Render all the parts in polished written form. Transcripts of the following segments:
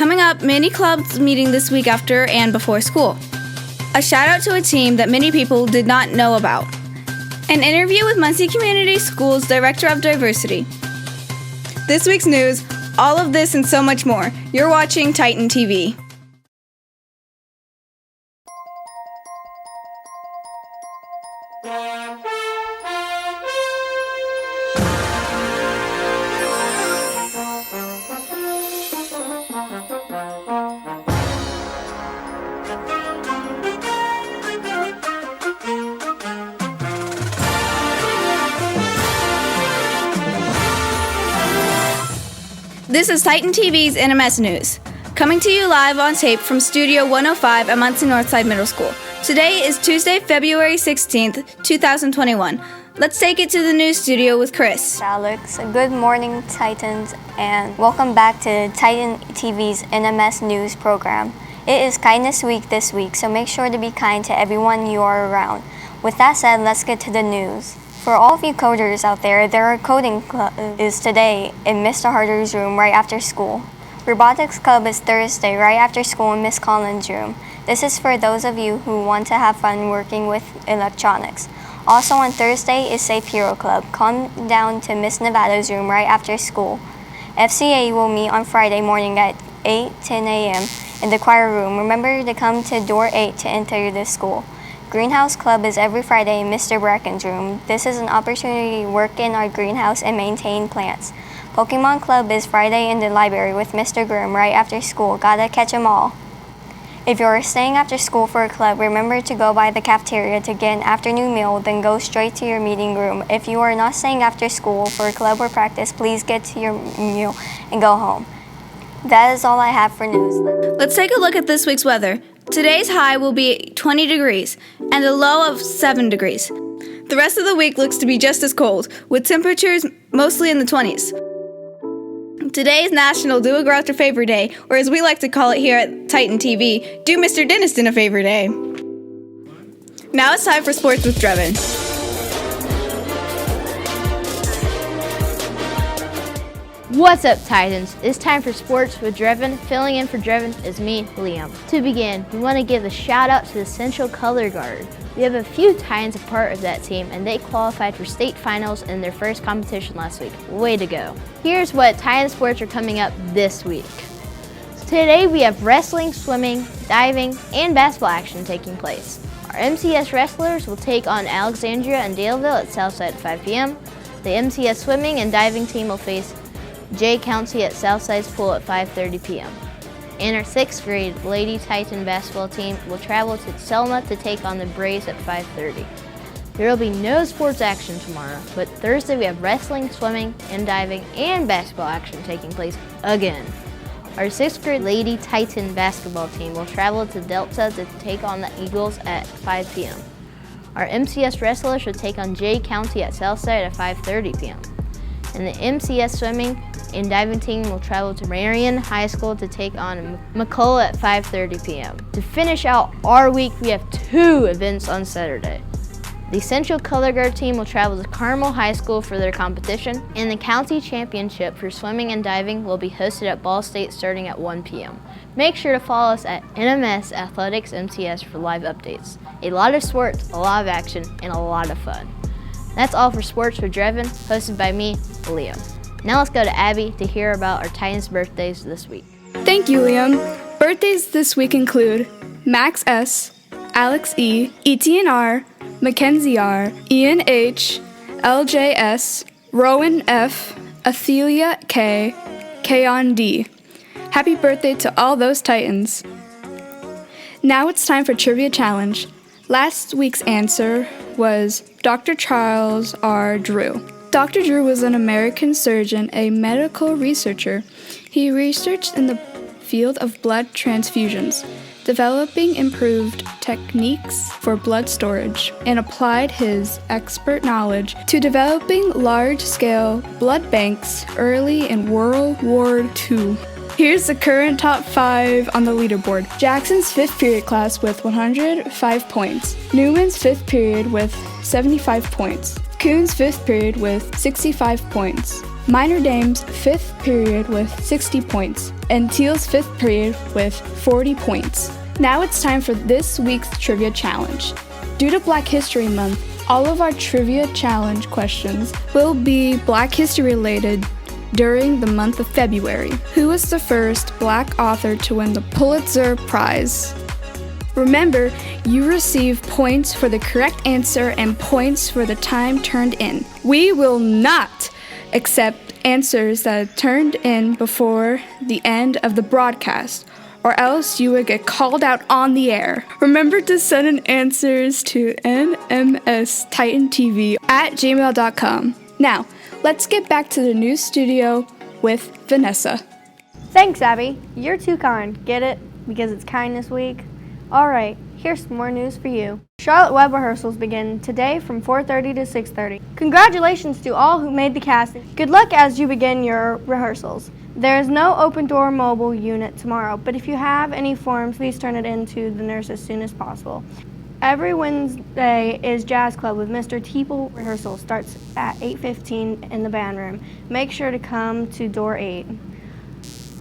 Coming up, many clubs meeting this week after and before school. A shout out to a team that many people did not know about. An interview with Muncie Community Schools Director of Diversity. This week's news, all of this and so much more. You're watching Titan TV. This is Titan TV's NMS News, coming to you live on tape from Studio 105 at Muncie Northside Middle School. Today is Tuesday, February 16th, 2021. Let's take it to the news studio with Chris. Alex, good morning, Titans, and welcome back to Titan TV's NMS News program. It is Kindness Week this week, so make sure to be kind to everyone you are around. With that said, let's get to the news. For all of you coders out there, their coding club is today in Mr. Harder's room right after school. Robotics club is Thursday right after school in Miss Collins' room. This is for those of you who want to have fun working with electronics. Also on Thursday is Safe Hero Club. Come down to Miss Nevada's room right after school. FCA will meet on Friday morning at 8:10 a.m. in the choir room. Remember to come to door 8 to enter the school. Greenhouse Club is every Friday in Mr. Bracken's room. This is an opportunity to work in our greenhouse and maintain plants. Pokemon Club is Friday in the library with Mr. Grimm right after school. Gotta catch 'em all. If you're staying after school for a club, remember to go by the cafeteria to get an afternoon meal, then go straight to your meeting room. If you are not staying after school for a club or practice, please get to your meal and go home. That is all I have for news. Let's take a look at this week's weather. Today's high will be 20 degrees and a low of 7 degrees. The rest of the week looks to be just as cold, with temperatures mostly in the 20s. Today is National Do a Groucher Favor Day, or as we like to call it here at Titan TV, Do Mr. Denniston a Favor Day. Now it's time for Sports with Drevin. What's up, Titans? It's time for Sports with Drevin. Filling in for Drevin is me, Liam. To begin, we want to give a shout out to the Central Color Guard. We have a few Titans a part of that team, and they qualified for state finals in their first competition last week. Way to go. Here's what Titan sports are coming up this week. Today we have wrestling, swimming, diving, and basketball action taking place. Our MCS wrestlers will take on Alexandria and Daleville at Southside at 5 p.m. The MCS swimming and diving team will face Jay County at Southside's pool at 5:30 p.m. And our 6th grade Lady Titan basketball team will travel to Selma to take on the Braves at 5:30. There will be no sports action tomorrow, but Thursday we have wrestling, swimming, and diving, and basketball action taking place again. Our 6th grade Lady Titan basketball team will travel to Delta to take on the Eagles at 5 p.m. Our MCS wrestlers will take on Jay County at Southside at 5:30 p.m. And the MCS swimming and diving team will travel to Marion High School to take on McCullough at 5:30 p.m. To finish out our week, we have 2 events on Saturday. The Central Color Guard team will travel to Carmel High School for their competition, and the county championship for swimming and diving will be hosted at Ball State starting at 1 p.m. Make sure to follow us at NMS Athletics MTS for live updates. A lot of sports, a lot of action, and a lot of fun. That's all for Sports with Drevin, hosted by me, Liam. Now let's go to Abby to hear about our Titans' birthdays this week. Thank you, Liam. Birthdays this week include Max S., Alex E., Etienne R., Mackenzie R., Ian H., LJ S., Rowan F., Athelia K., Kayon D. Happy birthday to all those Titans. Now it's time for Trivia Challenge. Last week's answer was Dr. Charles R. Drew. Dr. Drew was an American surgeon, a medical researcher. He researched in the field of blood transfusions, developing improved techniques for blood storage, and applied his expert knowledge to developing large-scale blood banks early in World War II. Here's the current top 5 on the leaderboard. Jackson's 5th period class with 105 points. Newman's 5th period with 75 points. Coons 5th period with 65 points. Minor Dame's 5th period with 60 points. And Teal's 5th period with 40 points. Now it's time for this week's trivia challenge. Due to Black History Month, all of our trivia challenge questions will be Black history related during the month of February. Who was the first Black author to win the Pulitzer Prize? Remember, you receive points for the correct answer and points for the time turned in. We will not accept answers that are turned in before the end of the broadcast, or else you would get called out on the air. Remember to send in answers to nmstitan.tv@gmail.com. Now, let's get back to the news studio with Vanessa. Thanks, Abby. You're too kind. Get it? Because it's Kindness Week? All right, here's some more news for you. Charlotte Web rehearsals begin today from 4:30 to 6:30. Congratulations to all who made the cast. Good luck as you begin your rehearsals. There is no open door mobile unit tomorrow, but if you have any forms, please turn it in to the nurse as soon as possible. Every Wednesday is Jazz Club with Mr. Teeple. Rehearsal starts at 8:15 in the band room. Make sure to come to door 8.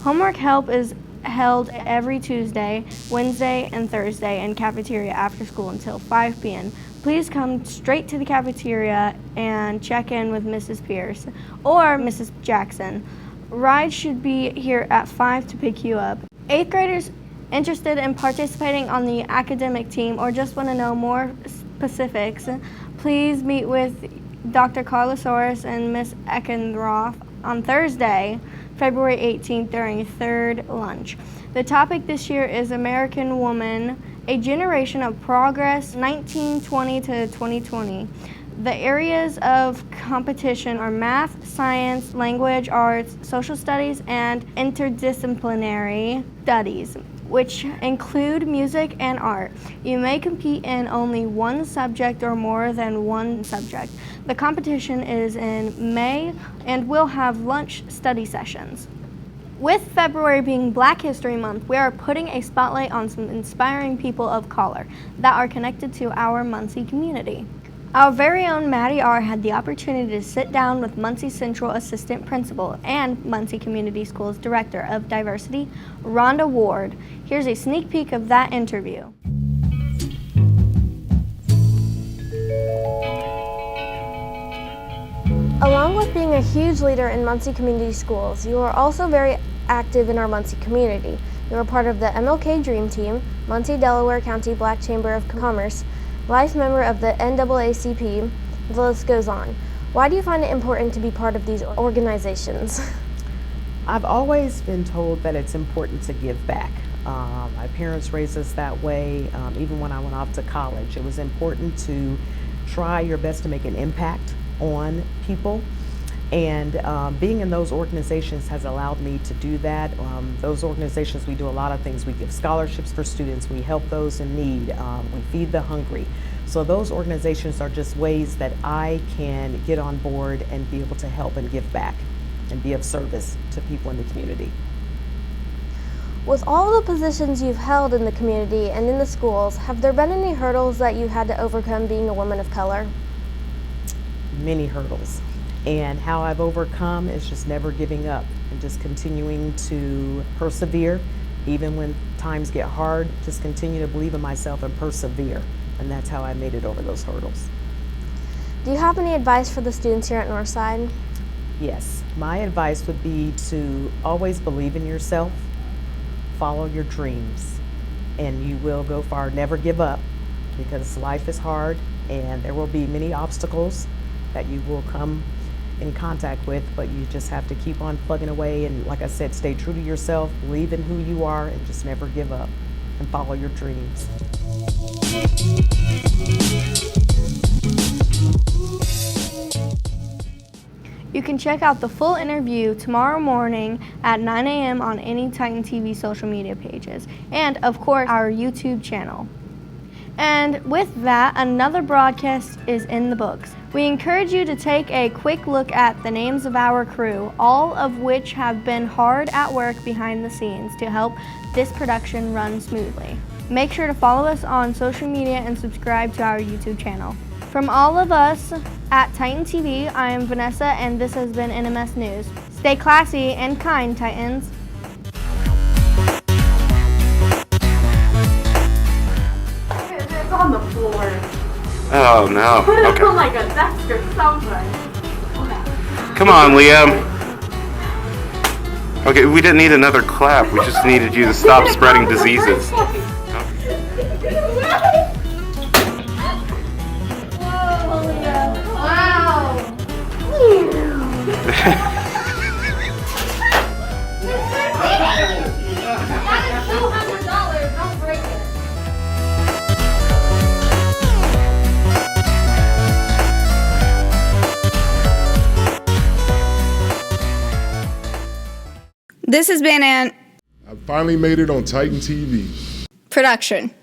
Homework help is held every Tuesday, Wednesday, and Thursday in cafeteria after school until 5 p.m. Please come straight to the cafeteria and check in with Mrs. Pierce or Mrs. Jackson. Rides should be here at 5 to pick you up. 8th graders interested in participating on the academic team or just want to know more specifics, please meet with Dr. Carlosaurus and Miss Eckenroth on Thursday, February 18th during third lunch. The topic this year is American Woman, a Generation of Progress, 1920 to 2020. The areas of competition are math, science, language, arts, social studies, and interdisciplinary studies, which include music and art. You may compete in only one subject or more than one subject. The competition is in May and will have lunch study sessions. With February being Black History Month, we are putting a spotlight on some inspiring people of color that are connected to our Muncie community. Our very own Maddie R. had the opportunity to sit down with Muncie Central Assistant Principal and Muncie Community Schools Director of Diversity, Rhonda Ward. Here's a sneak peek of that interview. Along with being a huge leader in Muncie Community Schools, you are also very active in our Muncie community. You are part of the MLK Dream Team, Muncie Delaware County Black Chamber of Commerce, life member of the NAACP, the list goes on. Why do you find it important to be part of these organizations? I've always been told that it's important to give back. My parents raised us that way. Even when I went off to college, it was important to try your best to make an impact on people. And being in those organizations has allowed me to do that. Those organizations, we do a lot of things. We give scholarships for students, we help those in need, we feed the hungry. So those organizations are just ways that I can get on board and be able to help and give back and be of service to people in the community. With all the positions you've held in the community and in the schools, have there been any hurdles that you had to overcome being a woman of color? Many hurdles. And how I've overcome is just never giving up and just continuing to persevere. Even when times get hard, just continue to believe in myself and persevere. And that's how I made it over those hurdles. Do you have any advice for the students here at Northside? Yes, my advice would be to always believe in yourself, follow your dreams, and you will go far. Never give up, because life is hard and there will be many obstacles that you will come in contact with, but you just have to keep on plugging away and, like I said, stay true to yourself, believe in who you are, and just never give up and follow your dreams. You can check out the full interview tomorrow morning at 9 a.m. on any Titan TV social media pages, and of course our YouTube channel. And with that, another broadcast is in the books. We encourage you to take a quick look at the names of our crew, all of which have been hard at work behind the scenes to help this production run smoothly. Make sure to follow us on social media and subscribe to our YouTube channel. From all of us at Titan TV, I am Vanessa, and this has been NMS News. Stay classy and kind, Titans. It's on the floor. Oh no. Okay. Oh my god, that's good. Sounds right. Come on, Liam. Okay, we didn't need another clap. We just needed you to stop spreading diseases. This has been an I finally made it on Titan TV. production.